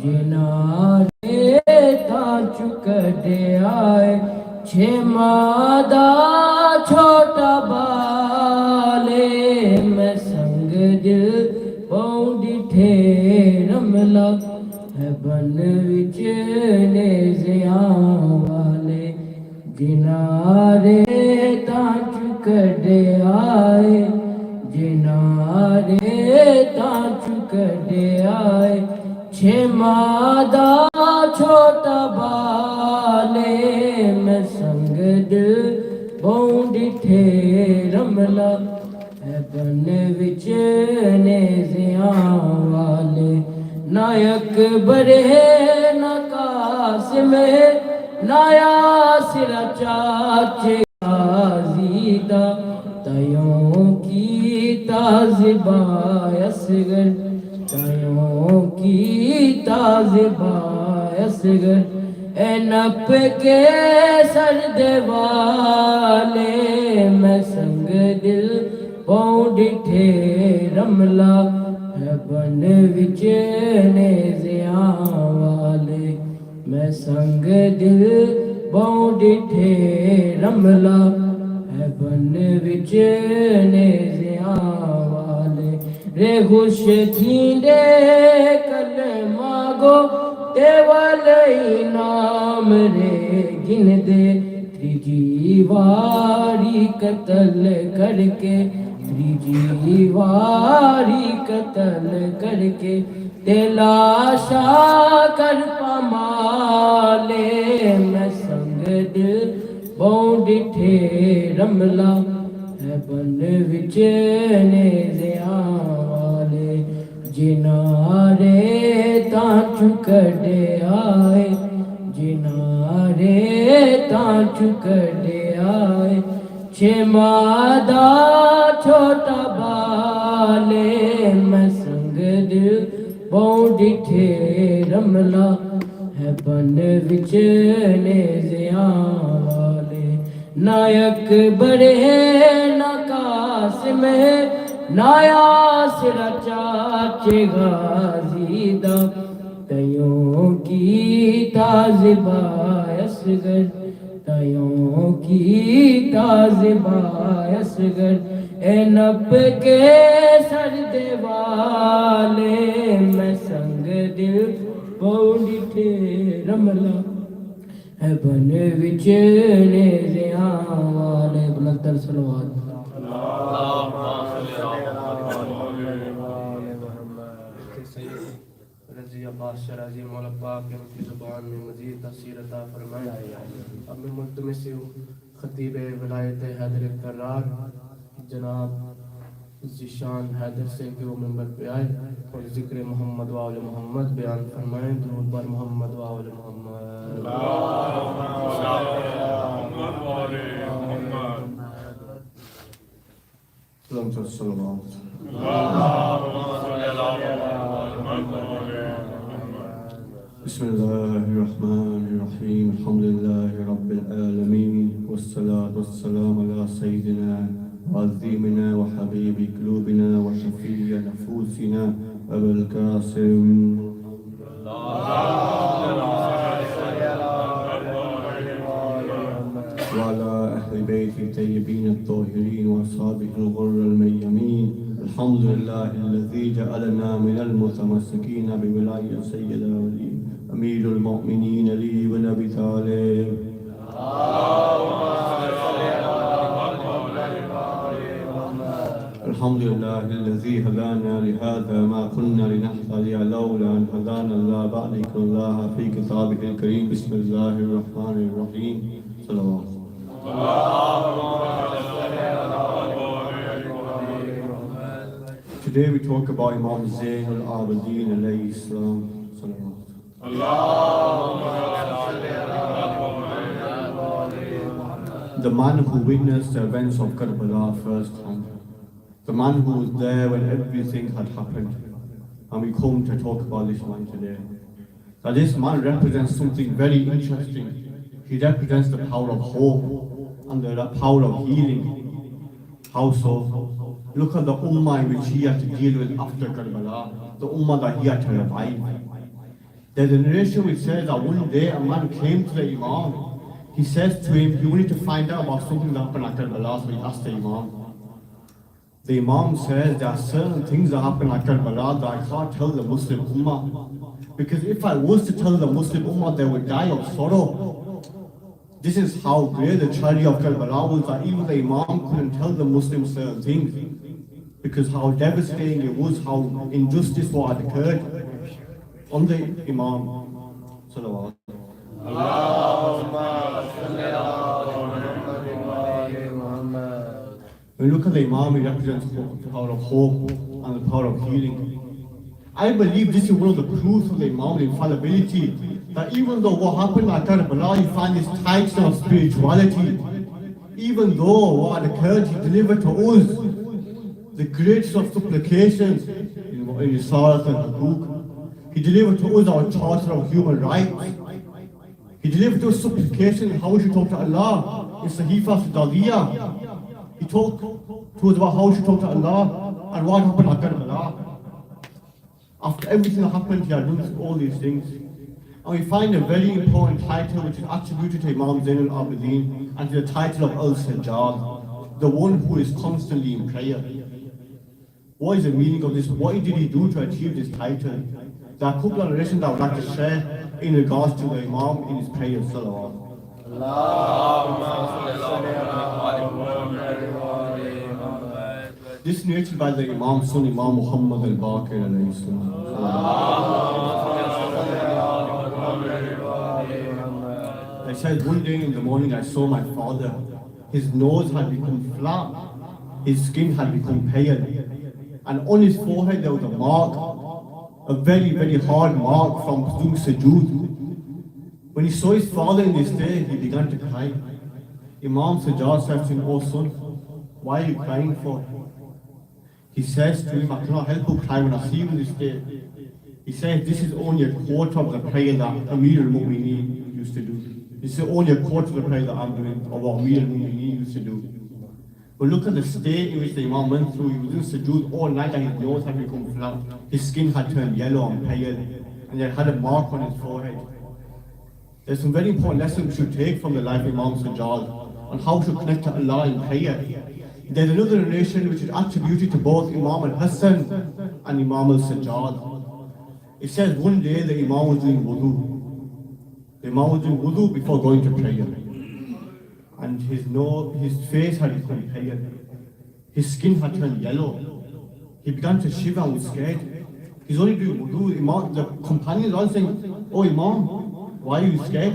जिनारे तां चुकदे आए छे मादा छोटा बाले मैं संग दिल पौंडी ठे रमला है बन विच नेज़ियां वाले जिनारे तां चुकदे आए जिनारे तां चुकदे आए छे मादा छोटा बाले मैं संग दिल पौंडी ठे रमला है बन विच नेज़ियां वाले नायक बरे न कासिम नाया सिरा चाचे आजीदा तयों की ताज़िबा असगर तयों की ताज़िबा असगर ए नप के सर्द वाले मैं संग दिल पौंडी ठे रमला है बन विच नेज़ियां वाले मैं संग दिल पौंडी ठे रमला है बन विच नेज़ियां वाले रे खुश थींदे कल मागो ते वाले नाम रे गिन दे त्रीजी वारी कत्ल करके त्रीजी वारी कत्ल करके तेलाशा कर पमाले मैं संग दिल पौंडी ठे रमला है बन विच नेज़ियां वाले जिनारे तां चुकदे आए जिनारे तां चुकदे आए छे मादा छोटा बाले मैं संग दिल पौंडी ठे रमला है बन विच नेज़ियां वाले नायक बड़े न कासिम नाया सिरा चाचे गाज़ीदा तयों की ताज़िबा असगर तयों की ताज़िबा असगर ए नप के सर्द वाले मैं संग दिल पौंडी ठे रमला है बन विच नेज़ियां वाले बुलंद सलवात रज़ी अब्बास शराजी मौला पाक के उनकी ज़ुबान में मज़ीद तफ़सीर अता फरमाए। अब मैं मुल्तमिस हूँ खतीब विलायत हैदर कर्रार जनाब ज़िशान हैदर से कि वो मिंबर पे आए और ज़िक्र मोहम्मद व आले मोहम्मद बयान फरमाएँ। दुरूद पर मोहम्मद व आले मोहम्मद। बिस्मिल्लाहिर्रहमानिर्रहीम अल्हम्दुलिल्लाहि रब्बिल आलमीन वस्सलातु वस्सलामु अला सय्यिदिना व अज़ीमिना व हबीबि क़ुलूबिना व शफ़ी'i नफूसिना अबुल क़ासिम व अला अहलि बैति तय्यबीन अत्ताहिरीन व अस्हाबिहिल गुर्रिल मय्यमीन अल्हम्दुलिल्लाहिल्लज़ी जअलना मिनल मुतमस्सिकीन बिविलायति सय्यिदिना वली अमीरुल मुमिनीन अली इब्न अबी तालिब अल्हम्दुलिल्लाहिल्लज़ी हदाना लिहाज़ा मा कुन्ना लिनहतदिया लौला अन हदाना अल्लाह बअदकुल्लाह फी किताबिहिल करीम बिस्मिल्लाहिर्रहमानिर्रहीम सल्लल्लाहु Today we talk about Imam Zain al-Abidin alayhi salam. The man who witnessed the events of Karbala firsthand. The man who was there when everything had happened. And we come to talk about this man today. Now this man represents something very interesting. He represents the power of hope and the power of healing. How so? Look at the ummah which he had to deal with after Karbala. The ummah that he had to revive. There's a narration which says that one day a man came to the Imam. He says to him, you need to find out about something that happened at Karbala, so he asked the Imam. The Imam says there are certain things that happen at Karbala that I can't tell the Muslim Ummah. Because if I was to tell the Muslim Ummah, they would die of sorrow. This is how great the tragedy of Karbala was, that even the Imam couldn't tell the Muslims certain things. Because how devastating it was, how injustice what had occurred on the Imam. Salawat. When you look at the Imam, he represents the power of hope and the power of healing. I believe this is one of the proofs of the Imam's infallibility, that even though what happened at Karbala, you find this title of spirituality. Even though what had occurred, he delivered to us the greatest of supplications in Risalat and Hukuk. He delivered to us our charter of human rights. He delivered to us supplication in how we should talk to Allah in Sahifa Sudadiyah. He talked to us about how we should talk to Allah and what happened at Karbala. After everything that happened, he had done all these things. And we find a very important title which is attributed to Imam Zain al-Abidin, and the title of Al-Sajjad, the one who is constantly in prayer. What is the meaning of this? What did he do to achieve this title? There are a couple of narrations that I would like to share in regards to the Imam in his prayer. Salawat. This narrated by the Imam son Imam Muhammad al-Baqir alayhi salam. It says, one day in the morning I saw my father. His nose had become flat, his skin had become pale, and on his forehead there was a mark, a very, very hard mark from doing sujood. When he saw his father in this state, he began to cry. Imam Sajjad said to him, "Oh son, why are you crying for?" He says to him, "I cannot help but cry when I see you in this state." He says, "This is only a quarter of the prayer that Amir al-Mu'mineen used to do. This is only a quarter of the prayer that I'm doing, or what Amir al-Mu'mineen used to do." But look at the state in which the Imam went through. He was in sujood all night and his nose had become flat. His skin had turned yellow and pale, and he had a mark on his forehead. There's some very important lessons we should take from the life of Imam Sajjad on how to connect to Allah in prayer. There's another narration which is attributed to both Imam al-Hassan and Imam al-Sajjad. It says one day the Imam was doing wudu. The Imam was doing wudu before going to prayer. And his face had become pale. His skin had turned yellow. He began to shiver and was scared. He's only doing wudu. The companions are saying, "Oh Imam, why are you scared?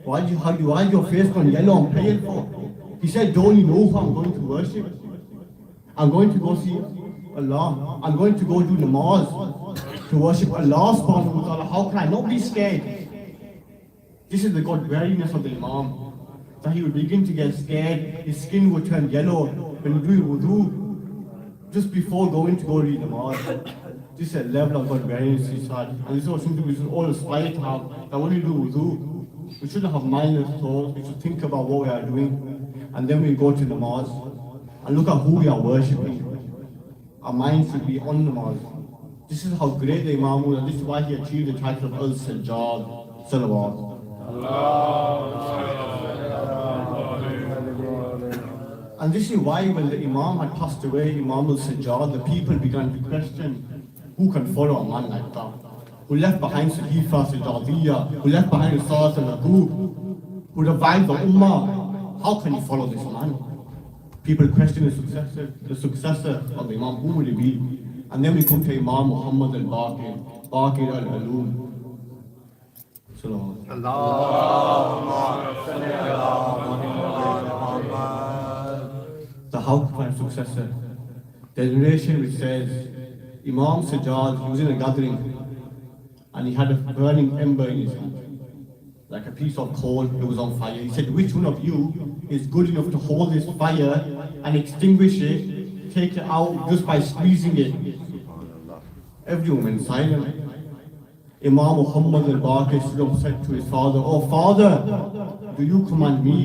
Why is your face gone yellow and pale for?" He said, "Don't you know who I'm going to worship? I'm going to go see Allah. I'm going to go do namaz to worship Allah subhanahu wa ta'ala. How can I not be scared?" This is the God wariness of the Imam. That he would begin to get scared, his skin would turn yellow when doing wudu, just before going to go read namaz. This is a level of God wariness he's had. And this is something we should all aspire to have, that when we do wudu, we shouldn't have mindless thoughts, we should think about what we are doing. And then we go to namaz and look at who we are worshipping. Our mind should be on namaz. This is how great the Imam was, and this is why he achieved the title of Al-Sajjad. Salawat. And this is why when the Imam had passed away, Imam al-Sajjad, the people began to question, who can follow a man like that? Who left behind Sahifa Sudadiyah, who left behind Risalat and Hukuk, who revived the Ummah. How can you follow this man? People question the successor of the Imam, who will he be? And then we come to Imam Muhammad al-Baqir, Baqir al-Ulum. The house successor. There's a narration which says Imam Sajjad, he was in a gathering and he had a burning ember in his hand, like a piece of coal. It was on fire. He said, "Which one of you is good enough to hold this fire and extinguish it, take it out just by squeezing it?" Everyone went silent. Imam Muhammad al-Baqir stood up, said to his father, "Oh father, do you command me?"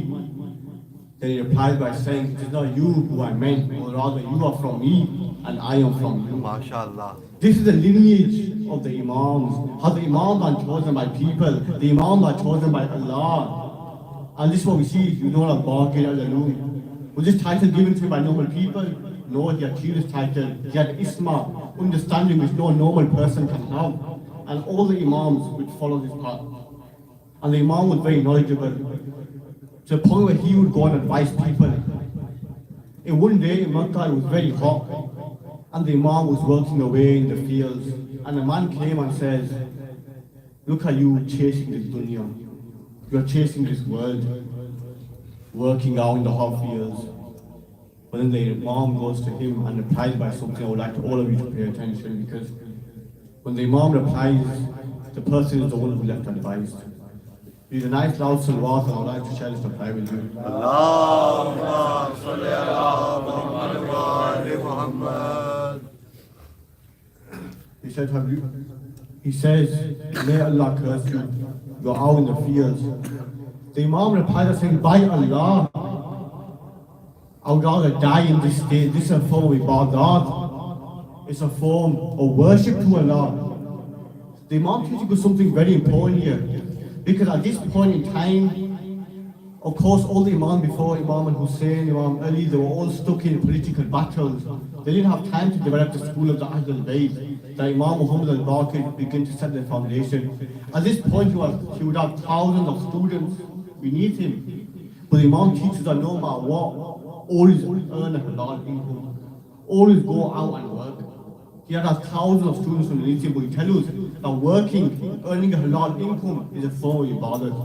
Then he replied by saying, it is not you who I meant, but rather you are from me and I am from you. MashaAllah. This is the lineage of the Imams. How the Imams are chosen by people, the Imams are chosen by Allah. And this is what we see, you know, like Baqir al-Alum. Was this title given to him by normal people? No, he achieved this title. He had Isma, understanding which no normal person can have. And all the Imams would follow this path. And the Imam was very knowledgeable, to the point where he would go and advise people. In one day in Makkah, it was very hot. And the Imam was working away in the fields, and a man came and says, look at you chasing this dunya. You are chasing this world, working out in the hot fields. But then the Imam goes to him and replies by something I would like all of you to pay attention, because when the Imam replies, the person is the one who left advised. It's a nice loud salawat, and I would like to share this reply with you. Allahumma salli ala Muhammad wa ali Muhammad. He said, have you? He says, may Allah curse you. You're out in the fields. The Imam replied saying, by Allah, I would rather die in this state. This is a form of ibadat. It's a form of worship to Allah. The Imam teaches you something very important here. Because at this point in time, of course, all the Imams before Imam Hussein, Imam Ali, they were all stuck in political battles. They didn't have time to develop the school of the Ahlul Bayt. The Imam Muhammad al-Baqir began to set the foundation. At this point, he would have thousands of students beneath him. But the Imam teaches that no matter what, always earn a halal income. Always go out and work. He had thousands of students underneath him, but he tells us that working, earning a halal income is a form of ibadat.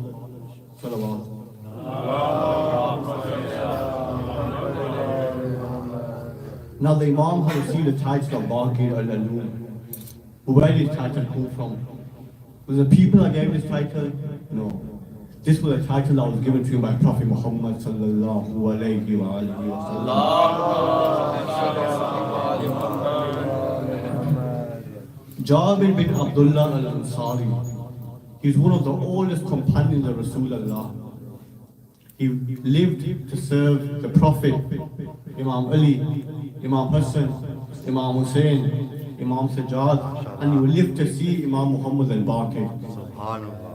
Salawat. Now the Imam had received the title of Baqir al-Alum. But where did this title come from? Was it the people that gave this title? No. This was a title that was given to him by Prophet Muhammad sallallahu alayhi wa alihi wa sallam. Jabir bin Abdullah al-Ansari. He's one of the oldest companions of Rasulullah. He lived to serve the Prophet, Imam Ali, Imam Hassan, Imam Hussein, Imam Sajjad, and he will live to see Imam Muhammad al-Baqir. Subhanallah.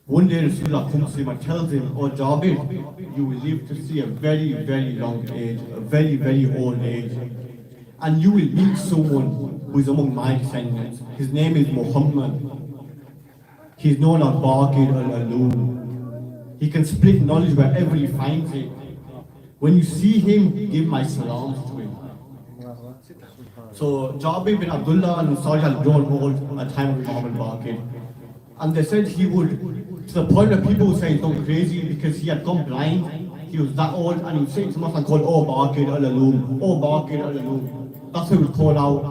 One day Rasulullah comes to him and tells him, oh Jabir, you will live to see a very, very long age, a very, very old age. And you will meet someone who is among my descendants. His name is Muhammad. He's known as Baqir al-Alum. He can split knowledge wherever he finds it. When you see him, give my salams to him. So Jabir bin Abdullah and Ansari had grown old at the time of Muhammad Baqir. And they said he would, to the point where people would say he's gone crazy because he had gone blind. He was that old, and he would say to us and call, oh Baqir al-Alum, oh Baqir al-Alum. That's what he would call out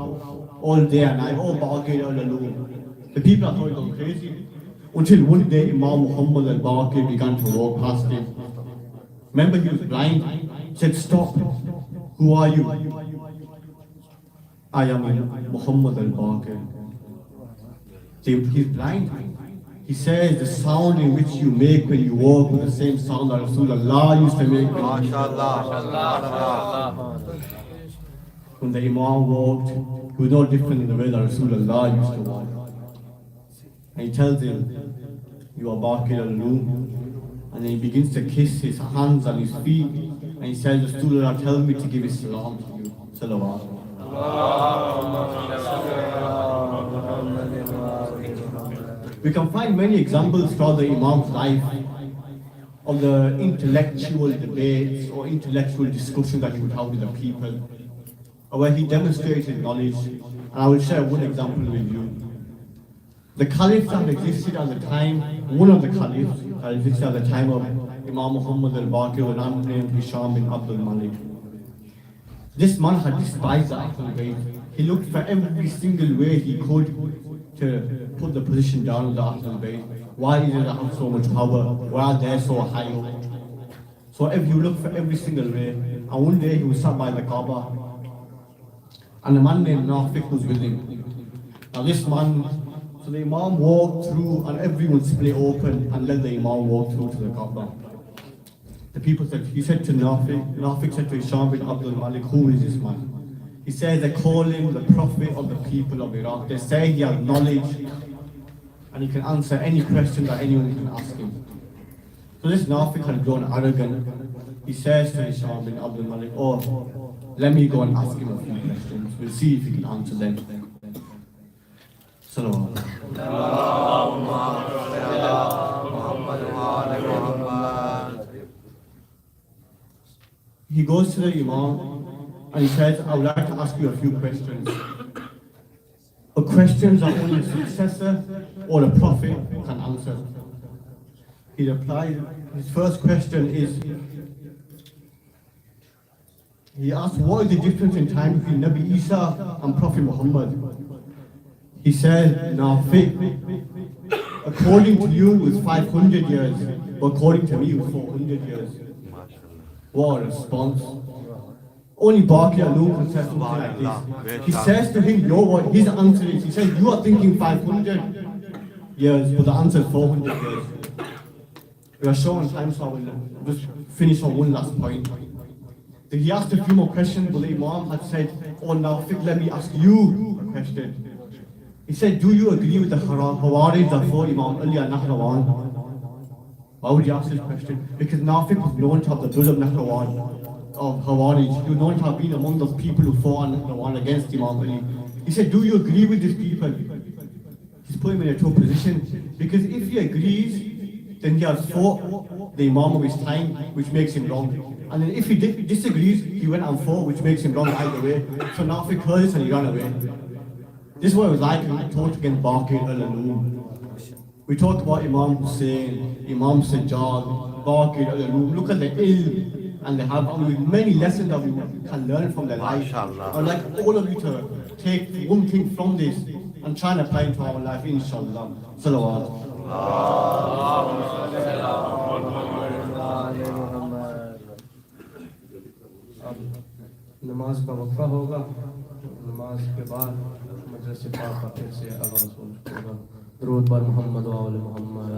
all day and night, oh Baqir al-Alum. The people thought he was gone crazy. Until one day Imam Muhammad al-Baqir began to walk past him. Remember, he was blind. He said, stop. Who are you? I am Muhammad al-Baqir. He's blind. He says the sound in which you make when you walk with the same sound that Rasulullah used to make. When the Imam walked, he was no different in the way that Rasulullah used to walk. And he tells him, you are Baqir al-Alum. And then he begins to kiss his hands and his feet. And he says, Rasulullah tells me to give his salam to you. Salawat. We can find many examples throughout the Imam's life of the intellectual debates or intellectual discussion that he would have with the people, where he demonstrated knowledge. And I will share one example with you. The caliphs that existed at the time, one of the caliphs that existed at the time of Imam Muhammad al-Baqir was named Hisham bin Abdul Malik. This man had despised the Ahlul Bayt. He looked for every single way he could to put the position down of the Ahlul Bayt. Why did they have so much power? Why are they so high up? So if you look for every single way, and one day he was sat by the Kaaba, and a man named Nafiq was with him. Now this man, so the Imam walked through and everyone split open and let the Imam walk through to the Kaaba. The people said, he said to Nafiq said to Hisham bin Abdul Malik, who is this man? He says they call him the prophet of the people of Iraq. They say he has knowledge and he can answer any question that anyone can ask him. So this Nafiq had grown arrogant. He says to Hisham bin Abdul Malik, oh, let me go and ask him a few questions. We'll see if he can answer them. Salawat. He goes to the Imam and he says, I would like to ask you a few questions. The questions that only a successor or a prophet can answer. He replied, his first question is, he asked, what is the difference in time between Nabi Isa and Prophet Muhammad? He said, Nafiq, according to you it was 500 years, but according to me it was 400 years. What a response. Only Baqi alone can say something like this. He says to him, what his answer is, he says, you are thinking 500 years, but the answer is 400 years. We are showing time, so I will just finish on one last point. Then he asked a few more questions, but the Imam had said, oh Nafiq, let me ask you a question. He said, do you agree with the Hawarij that fought Imam Ali and Nahrawan? Why would you ask this question? Because Nafiq was known to have the blood of Nahrawan, of Hawarij. He was known to have been among those people who fought Nahrawan against Imam Ali. He said, do you agree with these people? He's put him in a tough position. Because if he agrees, then he has fought the Imam of his time, which makes him wrong. And then if he disagrees, he went and fought, which makes him wrong either way. So Nafiq heard this and he ran away. This is what it was like when we talked against Baqi al-Alum. We talked about Imam Hussein, Imam Sajjad, Baqi al-Alum. Look at the ilm and they have many lessons that we can learn from their life. I'd like all of you to take one thing from this and try and apply it to our life, inshallah. Salawat. नमाज का वक्फा होगा नमाज के बाद मजलिस पाक का फिर से आगाज होगा दरूद पर मोहम्मद व आले मोहम्मद